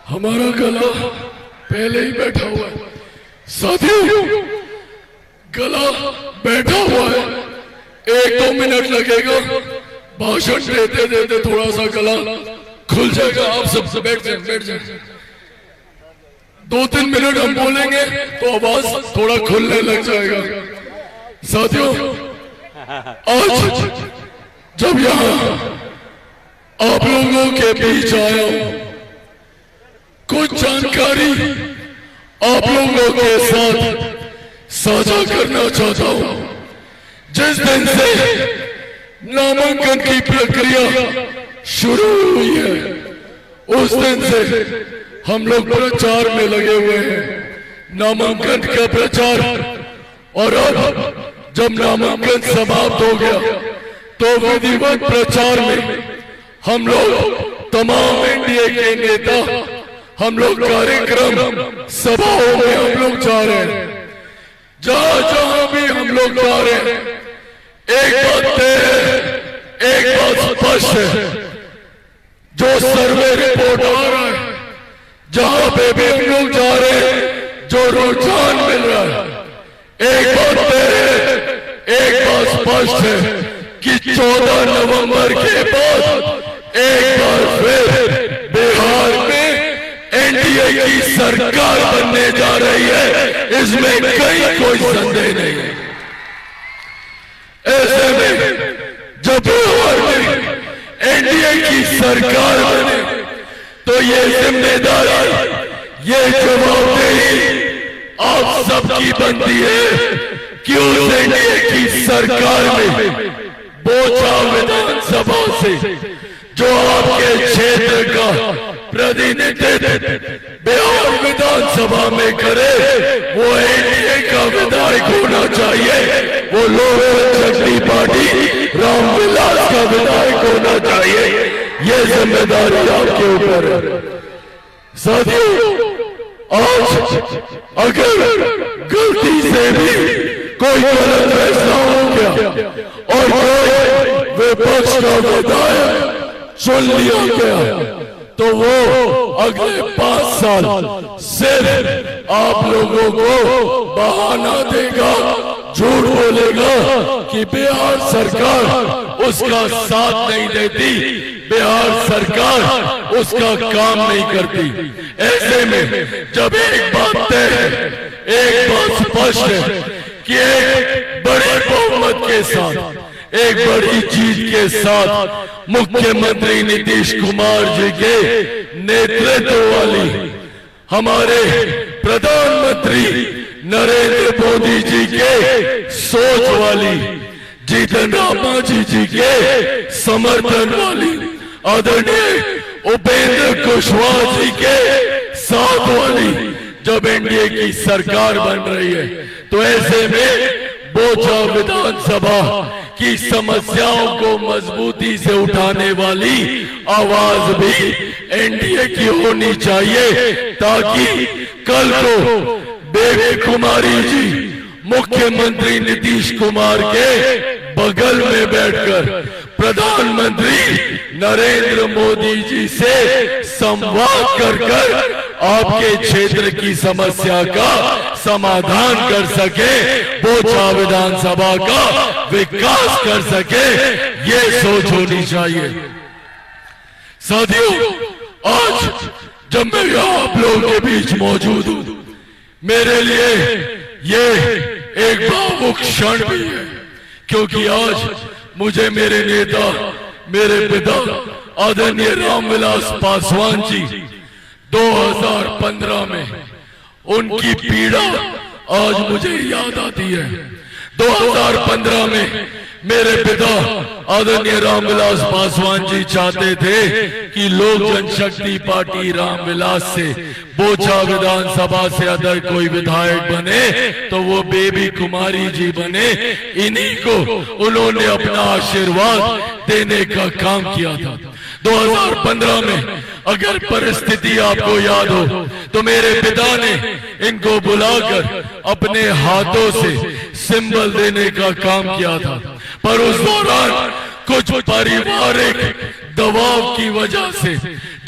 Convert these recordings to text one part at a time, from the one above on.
हमारा गला पहले ही बैठा हुआ है साथियों, गला बैठा हुआ है। 1-2 मिनट लगेगा, भाषण देते देते थोड़ा सा गला खुल जाएगा। आप सब बैठ जाए। 2-3 मिनट हम बोलेंगे तो आवाज थोड़ा खुलने लग जाएगा। साथियों, आज जब यहाँ आप लोगों के बीच आया हूं, कुछ जानकारी आप लोगों के साथ साझा करना चाहता हूं। जिस दिन से नामांकन की प्रक्रिया शुरू हुई है, उस दिन से हम लोग प्रचार में लगे हुए हैं, नामांकन का प्रचार। और अब जब नामांकन समाप्त हो गया तो विधिवत प्रचार में हम लोग तमाम एनडीए के नेता, हम लोग कार्यक्रम सभाओं में हम लोग जा रहे हैं। जहां जहां भी हम लोग जा रहे हैं, एक बात तय है, एक बात स्पष्ट है, जो सर्वे रिपोर्ट आ रहा है, जहां पे भी हम लोग जा रहे हैं, जो रुझान मिल रहा है, एक बात तय है, एक बात स्पष्ट है कि 14 नवंबर के बाद एक बार फिर बिहार में एनडीए की सरकार बनने जा रही है। इसमें कहीं कोई संदेह नहीं है। ऐसे में जब बिहार में एनडीए की सरकार बने तो ये जिम्मेदारी, ये जवाबदेही आप सबकी बनती है कि उस एनडीए की सरकार में बोचा विधानसभा से जो आपके क्षेत्र का प्रतिनिधित्व बिहार विधानसभा में करे, वो एनडीए का विधायक होना चाहिए, वो लोक जनशक्ति पार्टी रामविलास का विधायक होना चाहिए। ये जिम्मेदारी आपके ऊपर है। साथियों, आज अगर गलती से भी कोई गलत फैसला हो गया और कोई विपक्ष का विधायक चुन लिया गया, तो वो अगले 5 साल सिर्फ आप लोगों को बहाना देगा, झूठ बोलेगा कि बिहार सरकार उसका साथ नहीं देती, बिहार सरकार उसका काम नहीं करती। ऐसे में जब एक बात तय है, एक बात स्पष्ट है कि एक बड़े बहुमत के साथ, एक बड़ी जीत के साथ मुख्यमंत्री नीतीश कुमार जी के नेतृत्व वाली, हमारे प्रधानमंत्री नरेंद्र मोदी जी के सोच वाली, जीतन राम मांझी जी के समर्थन वाली, आदरणीय उपेंद्र कुशवाहा जी के साथ वाली जब एनडीए की सरकार बन रही है, तो ऐसे में बोचा विधानसभा की समस्याओं को मजबूती से उठाने वाली आवाज भी एनडीए की होनी चाहिए, ताकि कल को बेबी कुमारी जी मुख्यमंत्री नीतीश कुमार के बगल में बैठकर प्रधानमंत्री नरेंद्र मोदी जी से संवाद कर आपके क्षेत्र की समस्या का समाधान कर सके, बोचा विधानसभा का विकास कर सके, ये सोच होनी चाहिए। साथियों, आज जब मैं यहाँ आप लोगों के बीच मौजूद हूँ, मेरे लिए ये एक भावुक क्षण भी है, क्योंकि आज मुझे मेरे नेता, मेरे पिता आदरणीय रामविलास पासवान जी 2015 में उनकी पीड़ा आज मुझे याद आती है। 2015 में मेरे पिता आदरणीय रामविलास पासवान जी चाहते थे कि लोक जनशक्ति पार्टी रामविलास से बोचा विधानसभा से अगर कोई विधायक बने तो वो बेबी कुमारी जी बने। इन्हीं को उन्होंने अपना आशीर्वाद देने का काम किया था। 2015 में अगर परिस्थिति आपको याद हो तो मेरे पिता ने इनको बुलाकर अपने हाथों से सिंबल देने का काम किया था, पर उस दौरान कुछ पारिवारिक दबाव की वजह से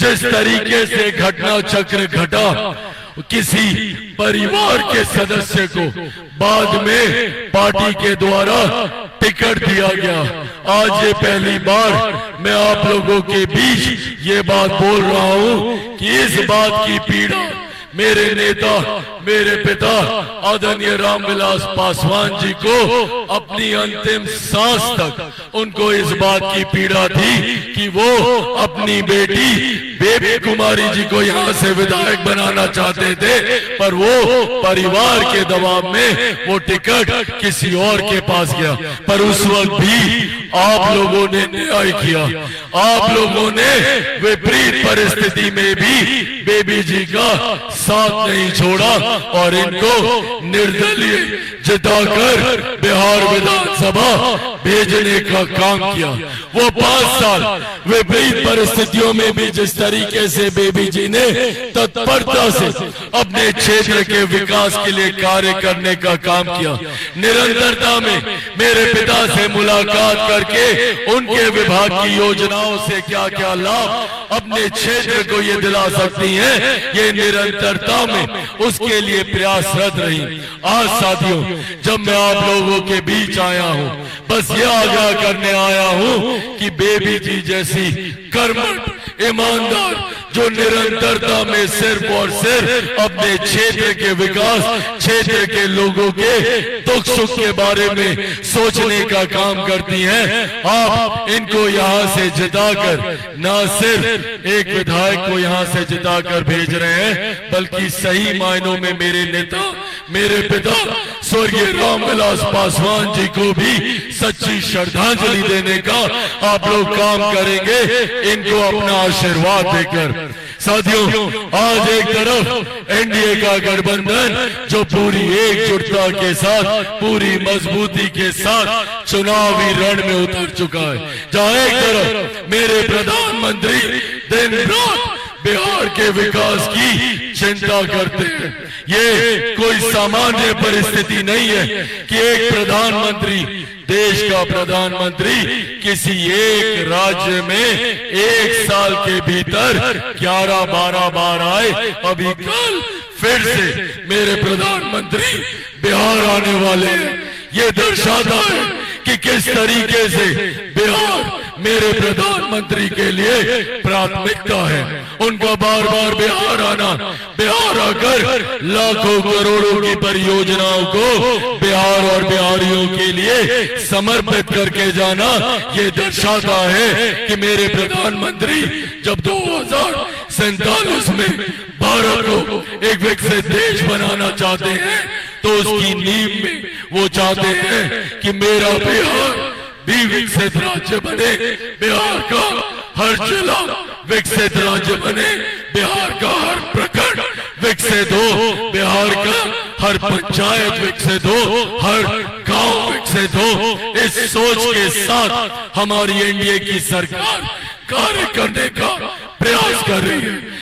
जिस तरीके से घटना चक्र घटा, किसी परिवार के सदस्य को बाद में पार्टी के द्वारा टिकट दिया गया। आज ये पहली बार मैं आप लोगों के बीच ये बात बोल रहा हूं कि इस बात की पीड़ा मेरे नेता, मेरे पिता आदरणीय रामविलास पासवान जी को अपनी अंतिम सांस तक उनको इस बात की पीड़ा थी कि वो अपनी बेटी बेबी कुमारी जी को यहाँ से विधायक बनाना चाहते थे, पर वो परिवार के दबाव में वो टिकट किसी और के पास गया। पर उस वक्त भी आप लोगों ने न्याय किया, आप लोगों ने विपरीत परिस्थिति में भी बेबी जी का साथ नहीं छोड़ा और इनको निर्दलीय जिताकर बिहार विधानसभा भेजने का काम किया। वो 5 साल विपरीत परिस्थितियों में भी जिस तरीके से बेबी जी ने तत्परता से अपने क्षेत्र के विकास के लिए कार्य करने का काम किया, निरंतरता में मेरे पिता से मुलाकात करके उनके विभाग की योजनाओं से क्या क्या लाभ अपने क्षेत्र को ये दिला सकती हैं, ये निरंतरता में उसके लिए प्रयासरत रही। आज साथियों, जब मैं आप लोगों के बीच आया हूं, बस ये आगाह करने आया हूं कि बेबी जी जैसी कर्मठ, ईमानदार, जो निरंतरता में सिर्फ और सिर्फ अपने क्षेत्र के विकास, क्षेत्र के लोगों के दुख सुख के बारे में सोचने का काम करती हैं, आप इनको यहाँ से जिताकर न सिर्फ एक विधायक को यहाँ से जिताकर भेज रहे हैं, बल्कि सही मायनों में मेरे नेता, मेरे पिता स्वर्गीय रामविलास पासवान जी को भी सच्ची श्रद्धांजलि देने का आप लोग काम करेंगे, इनको अपना आशीर्वाद देकर। साथियों, आज एक तरफ एनडीए का गठबंधन जो पूरी एकजुटता के साथ, पूरी मजबूती के साथ चुनावी रण में उतर चुका है, जहां एक तरफ मेरे प्रधानमंत्री दिन रात बिहार के विकास की चिंता करते हैं। ये कोई सामान्य परिस्थिति नहीं है कि एक प्रधानमंत्री, देश का प्रधानमंत्री किसी एक राज्य में एक साल के भीतर 11-12 बार आए। अभी कल फिर से मेरे प्रधानमंत्री बिहार आने वाले हैं। ये दर्शाता है कि किस तरीके से बिहार मेरे प्रधानमंत्री के लिए प्राथमिकता है। उनका बार बार बिहार आना, बिहार आकर लाखों करोड़ों की परियोजनाओं को बिहार और बिहारियों के लिए समर्पित करके जाना, ये दर्शाता है कि मेरे प्रधानमंत्री जब 2047 में भारत को एक विकसित देश बनाना चाहते हैं, तो उसकी नींव में वो चाहते हैं कि मेरा बिहार भी विकसित राज्य बने, बिहार का हर जिला विकसित राज्य बने, बिहार का हर प्रखंड विकसित हो, बिहार का हर पंचायत विकसित हो, हर गांव विकसित हो। इस सोच के साथ हमारी एनडीए की सरकार कार्य करने का प्रयास कर रही है।